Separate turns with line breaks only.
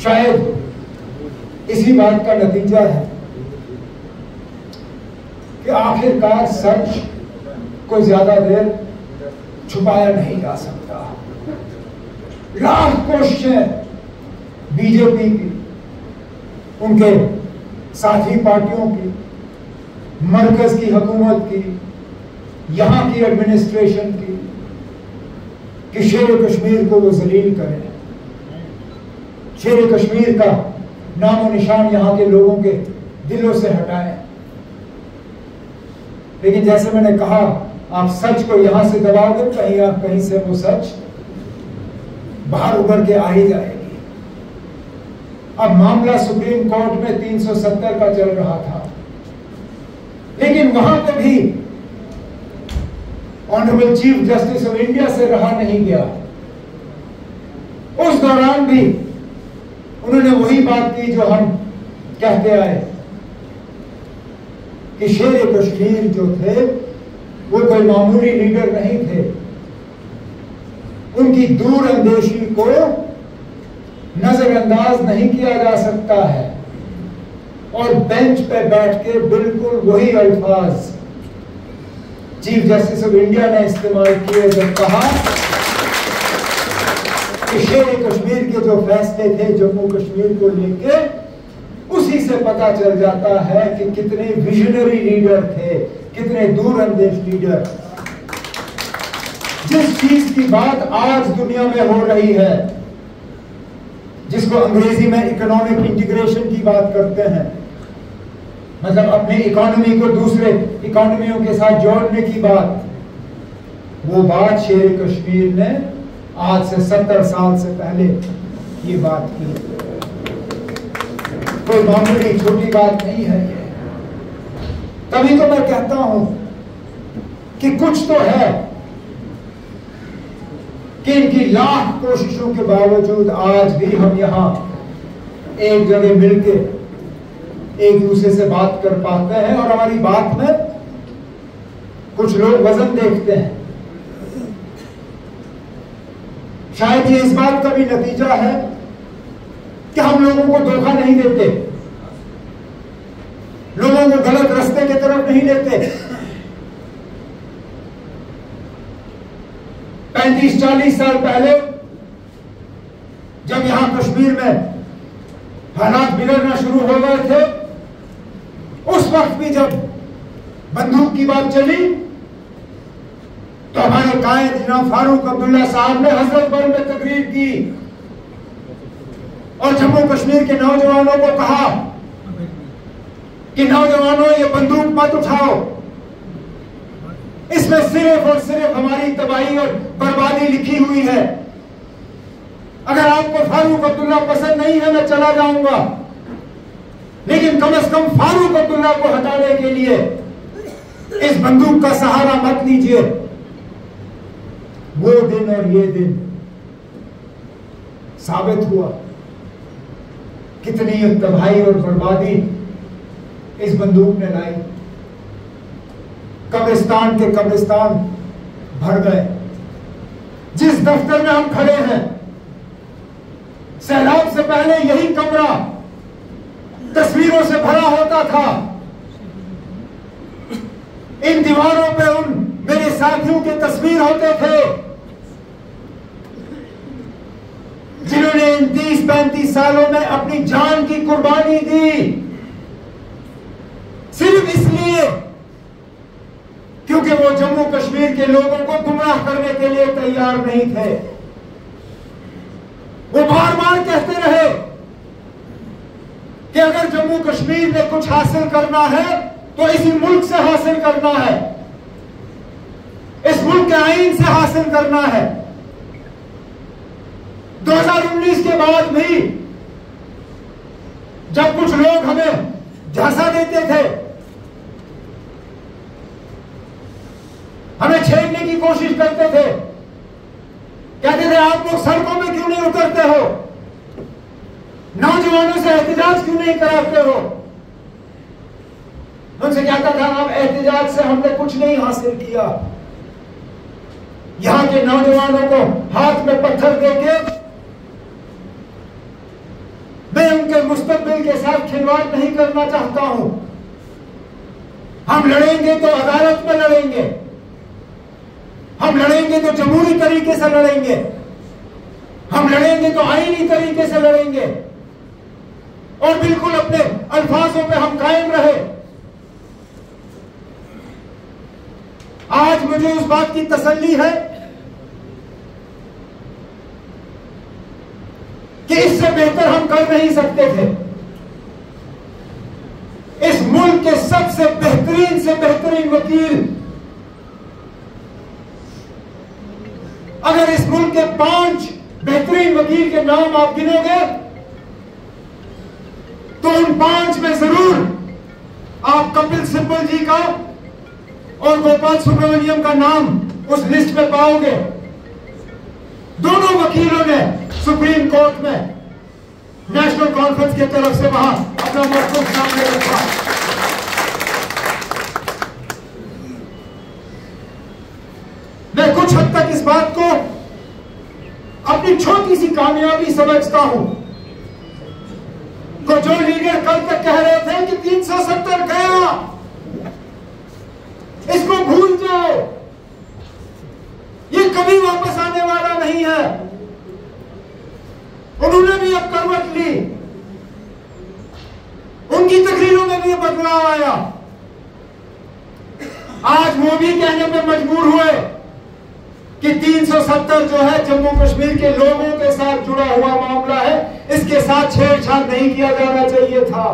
शायद इसी बात का नतीजा है कि आखिरकार सच को ज्यादा देर छुपाया नहीं जा सकता। लाख कोशिशें बीजेपी की, उनके साथी पार्टियों की, मरकज की हुकूमत की, यहां की एडमिनिस्ट्रेशन की, कि शेर कश्मीर को वो जलील करें, शेर कश्मीर का नामो निशान यहां के लोगों के दिलों से हटाएं। लेकिन जैसे मैंने कहा, आप सच को यहां से दबाओगे, कहीं से वो सच बाहर उभर के आ ही जाएगी। अब मामला सुप्रीम कोर्ट में 370 का चल रहा था, लेकिन वहां पे भी honourable chief justice of India से रहा नहीं गया। उस दौरान भी उन्होंने वही बात की जो हम कहते आए कि शेर कश्मीर जो थे वो कोई मामूली लीडर नहीं थे। उनकी दूरअंदेशी को नजरअंदाज नहीं किया जा सकता है। और बेंच पे बैठ के बिल्कुल वही अल्फाज चीफ जस्टिस ऑफ इंडिया ने इस्तेमाल किए जब कहा कि शेर कश्मीर के जो फैसले थे जम्मू कश्मीर को लेके, उसी से पता चल जाता है कि कितने विजनरी लीडर थे, कितने दूरअंदेश लीडर। जिस चीज की बात आज दुनिया में हो रही है, जिसको अंग्रेजी में इकोनॉमिक इंटीग्रेशन की बात करते हैं, मतलब अपनी इकोनॉमी को दूसरे इकोनॉमियों के साथ जोड़ने की बात, वो बात शेर कश्मीर ने आज से 70 साल से पहले ये बात की। कोई मामूली छोटी बात नहीं है ये। तभी तो मैं कहता हूं कि कुछ तो है कि इनकी लाख कोशिशों के बावजूद आज भी हम यहां एक जगह मिलके एक दूसरे से बात कर पाते हैं। और हमारी बात में कुछ लोग वजन देखते हैं। शायद ये इस बात का भी नतीजा है कि हम लोगों को धोखा नहीं देते, लोगों को गलत रास्ते की तरफ नहीं लेते। 35-40 साल पहले जब यहां कश्मीर में हालात बिगड़ना शुरू हो गए थे, उस वक्त भी जब बंदूक की बात चली तो हमारे कायद जनाब फारूक अब्दुल्ला साहब ने हजरतबल में तकरीर की और जम्मू कश्मीर के नौजवानों को कहा कि नौजवानों, ये बंदूक मत उठाओ, इसमें सिर्फ और सिर्फ हमारी तबाही और बर्बादी लिखी हुई है। अगर आपको फारूक अब्दुल्ला पसंद नहीं है, मैं चला जाऊंगा, लेकिन कम से कम फारूक अब्दुल्ला को हटाने के लिए इस बंदूक का सहारा मत लीजिए। वो दिन और ये दिन साबित हुआ कितनी तबाही और बर्बादी इस बंदूक ने लाई। कब्रिस्तान के कब्रिस्तान भर गए। जिस दफ्तर में हम खड़े हैं, सैलाब से पहले यही कमरा तस्वीरों से भरा होता था। इन दीवारों पे उन मेरे साथियों के तस्वीर होते थे जिन्होंने इन 30-35 सालों में अपनी जान की कुर्बानी दी, सिर्फ इसलिए क्योंकि वो जम्मू कश्मीर के लोगों को गुमराह करने के लिए तैयार नहीं थे। वो बार बार कहते रहे कि अगर जम्मू कश्मीर में कुछ हासिल करना है तो इसी मुल्क से हासिल करना है, इस मुल्क के आईन से हासिल करना है। 2019 के बाद भी जब कुछ लोग हमें झांसा देते थे, हमें छेड़ने की कोशिश करते थे, कहते थे आप लोग सड़कों में क्यों नहीं उतरते हो, नौजवानों से एहतजाज क्यों नहीं कराते हो। उनसे कहता था आप एहतजाज से हमने कुछ नहीं हासिल किया। यहां के नौजवानों को हाथ में पत्थर देके उनके मुस्तकबिल के साथ खिलवाड़ नहीं करना चाहता हूं। हम लड़ेंगे तो अदालत में लड़ेंगे, हम लड़ेंगे तो जमहूरी तरीके से लड़ेंगे, हम लड़ेंगे तो आईनी तरीके से लड़ेंगे, और बिल्कुल अपने अल्फाजों पे हम कायम रहे। आज मुझे उस बात की तसल्ली है कि इससे बेहतर हम कर नहीं सकते थे। इस मुल्क के सबसे बेहतरीन से बेहतरीन वकील, अगर इस मुल्क के 5 बेहतरीन वकील के नाम आप गिनोगे तो उन 5 में जरूर आप कपिल सिब्बल जी का और गोपाल सुब्रमण्यम का नाम उस लिस्ट में पाओगे। दोनों वकीलों ने सुप्रीम कोर्ट में नेशनल कॉन्फ्रेंस की तरफ से वहां अपना मौक़िफ़ सामने रखा। मैं कुछ हद तक इस बात को अपनी छोटी सी कामयाबी समझता हूं। तो जो लीडर कल तक कह रहे थे कि 370 गया, इसको भूल जाओ, ये कभी वापस आने वाला नहीं है, उन्होंने भी अब करवट ली, उनकी तकरीरों में भी बदलाव आया। आज वो भी कहने पे मजबूर हुए कि 370 जो है जम्मू कश्मीर के लोगों के साथ जुड़ा हुआ मामला है, इसके साथ छेड़छाड़ नहीं किया जाना चाहिए था।